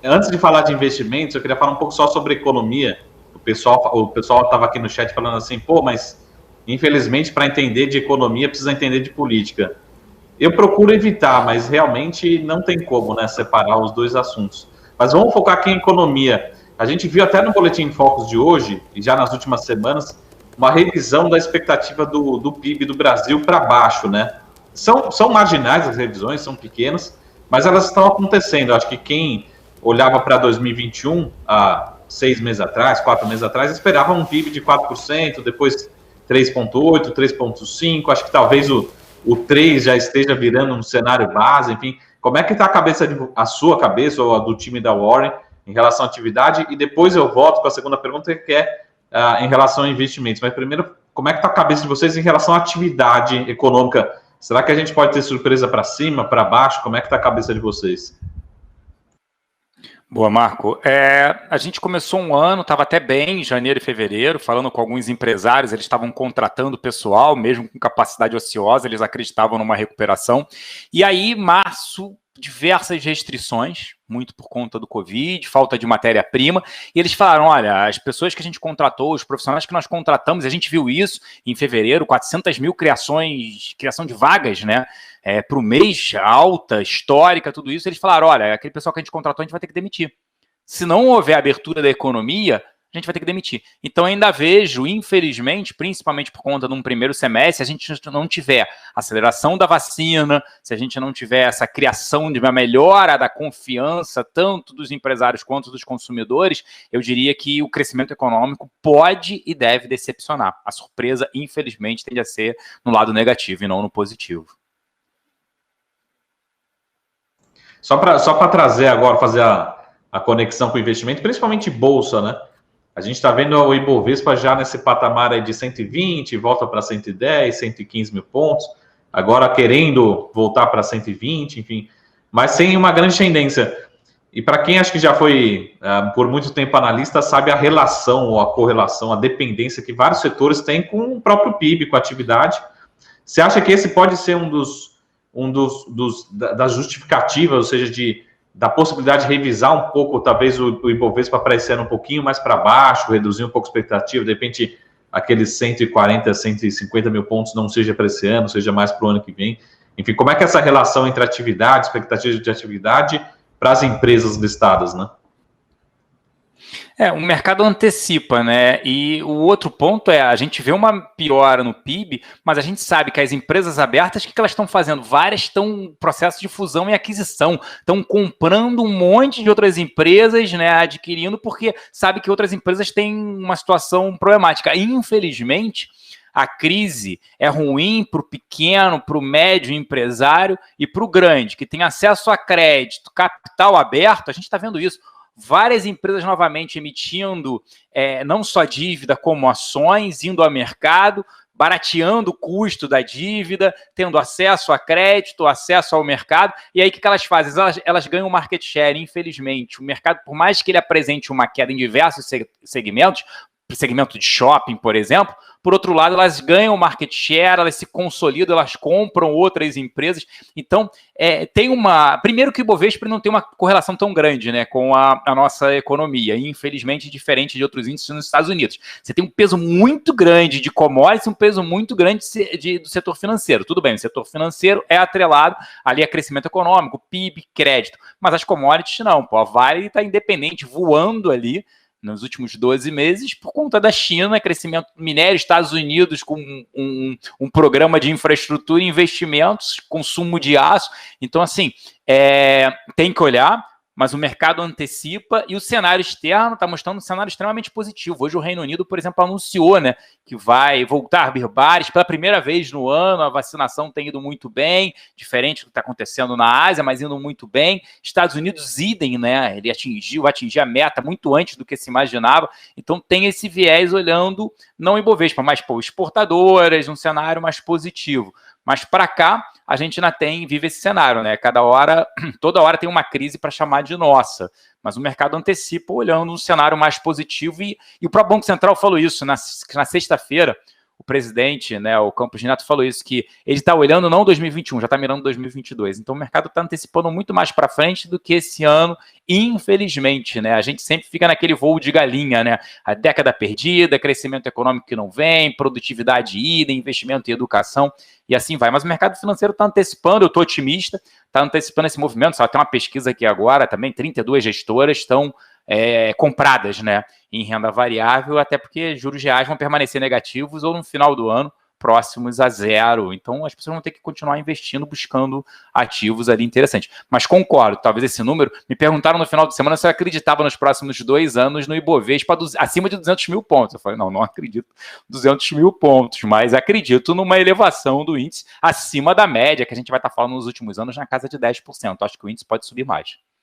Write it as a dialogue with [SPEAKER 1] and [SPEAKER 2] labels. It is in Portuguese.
[SPEAKER 1] Antes de falar de investimentos, eu queria falar um pouco só sobre economia. O pessoal estava aqui no chat falando assim, pô, mas infelizmente para entender de economia precisa entender de política. Eu procuro evitar, mas realmente não tem como, né, separar os dois assuntos. Mas vamos focar aqui em economia. A gente viu até no Boletim Focus de hoje, e já nas últimas semanas, uma revisão da expectativa do PIB do Brasil para baixo, né? São marginais as revisões, são pequenas, mas elas estão acontecendo. Eu acho que quem olhava para 2021, há 6 meses atrás, 4 meses atrás, esperava um PIB de 4%, depois 3,8%, 3,5%. Acho que talvez o 3 já esteja virando um cenário base, enfim. Como é que está a sua cabeça ou a do time da Warren em relação à atividade? E depois eu volto para a segunda pergunta, que é em relação a investimentos. Mas primeiro, como é que está a cabeça de vocês em relação à atividade econômica? Será que a gente pode ter surpresa para cima, para baixo? Como é que está a cabeça de vocês?
[SPEAKER 2] Boa, Marco. A gente começou um ano, estava até bem em janeiro e fevereiro, falando com alguns empresários, eles estavam contratando pessoal, mesmo com capacidade ociosa, eles acreditavam numa recuperação. E aí, março, diversas restrições, muito por conta do Covid, falta de matéria-prima, e eles falaram, olha, as pessoas que a gente contratou, os profissionais que nós contratamos, a gente viu isso em fevereiro, 400 mil criação de vagas, né, para o mês, alta, histórica, tudo isso, eles falaram, olha, aquele pessoal que a gente contratou, a gente vai ter que demitir. Se não houver abertura da economia, a gente vai ter que demitir. Então, ainda vejo, infelizmente, principalmente por conta de um primeiro semestre, se a gente não tiver aceleração da vacina, se a gente não tiver essa criação de uma melhora da confiança, tanto dos empresários quanto dos consumidores, eu diria que o crescimento econômico pode e deve decepcionar. A surpresa, infelizmente, tende a ser no lado negativo e não no positivo.
[SPEAKER 1] Só para trazer agora, fazer a conexão com o investimento, principalmente bolsa, né? A gente está vendo o Ibovespa já nesse patamar aí de 120, volta para 110, 115 mil pontos, agora querendo voltar para 120, enfim, mas sem uma grande tendência. E para quem acho que já foi por muito tempo analista, sabe a relação ou a correlação, a dependência que vários setores têm com o próprio PIB, com a atividade. Você acha que esse pode ser das justificativas, ou seja, da possibilidade de revisar um pouco, talvez, o Ibovespa para esse ano um pouquinho mais para baixo, reduzir um pouco a expectativa, de repente aqueles 140, 150 mil pontos não seja para esse ano, seja mais para o ano que vem. Enfim, como é que é essa relação entre atividade, expectativa de atividade para as empresas listadas, né?
[SPEAKER 2] O mercado antecipa, né? E o outro ponto a gente vê uma piora no PIB, mas a gente sabe que as empresas abertas, o que elas estão fazendo? Várias estão em processo de fusão e aquisição, estão comprando um monte de outras empresas, né? Adquirindo, porque sabe que outras empresas têm uma situação problemática. Infelizmente, a crise é ruim para o pequeno, para o médio empresário e para o grande, que tem acesso a crédito, capital aberto. A gente está vendo isso. Várias empresas novamente emitindo não só dívida, como ações, indo ao mercado, barateando o custo da dívida, tendo acesso a crédito, acesso ao mercado. E aí o que elas fazem? Elas ganham market share, infelizmente. O mercado, por mais que ele apresente uma queda em diversos segmentos, segmento de shopping, por exemplo, por outro lado, elas ganham market share, elas se consolidam, elas compram outras empresas. Então, tem primeiro que o Ibovespa não tem uma correlação tão grande, né, com a nossa economia, e, infelizmente, diferente de outros índices nos Estados Unidos. Você tem um peso muito grande de commodities, um peso muito grande do setor financeiro. Tudo bem, o setor financeiro é atrelado ali a crescimento econômico, PIB, crédito, mas as commodities não. A Vale está independente, voando ali, nos últimos 12 meses, por conta da China, crescimento do minério, Estados Unidos com um programa de infraestrutura e investimentos, consumo de aço. Então, assim, tem que olhar, mas o mercado antecipa e o cenário externo está mostrando um cenário extremamente positivo. Hoje o Reino Unido, por exemplo, anunciou, né, que vai voltar a abrir bares pela primeira vez no ano, a vacinação tem ido muito bem, diferente do que está acontecendo na Ásia, mas indo muito bem. Estados Unidos, idem, né, ele atingiu a meta muito antes do que se imaginava, então tem esse viés olhando, não Ibovespa, mas exportadoras, um cenário mais positivo. Mas para cá, a gente ainda vive esse cenário, né? Toda hora tem uma crise para chamar de nossa. Mas o mercado antecipa olhando um cenário mais positivo e o próprio Banco Central falou isso na sexta-feira. o presidente, né, o Campos Neto falou isso, que ele está olhando não 2021, já está mirando 2022. Então o mercado está antecipando muito mais para frente do que esse ano, infelizmente, né? A gente sempre fica naquele voo de galinha, né? A década perdida, crescimento econômico que não vem, produtividade ida, investimento em educação, e assim vai. Mas o mercado financeiro está antecipando, eu estou otimista, está antecipando esse movimento. Só tem uma pesquisa aqui agora, também 32 gestoras estão compradas, né, em renda variável, até porque juros reais vão permanecer negativos ou no final do ano próximos a zero. Então as pessoas vão ter que continuar investindo, buscando ativos ali interessantes. Mas concordo, talvez esse número... Me perguntaram no final de semana se eu acreditava nos próximos 2 anos no Ibovespa acima de 200 mil pontos. Eu falei, não acredito 200 mil pontos, mas acredito numa elevação do índice acima da média, que a gente vai estar falando nos últimos anos, na casa de 10%. Acho que o índice pode subir mais.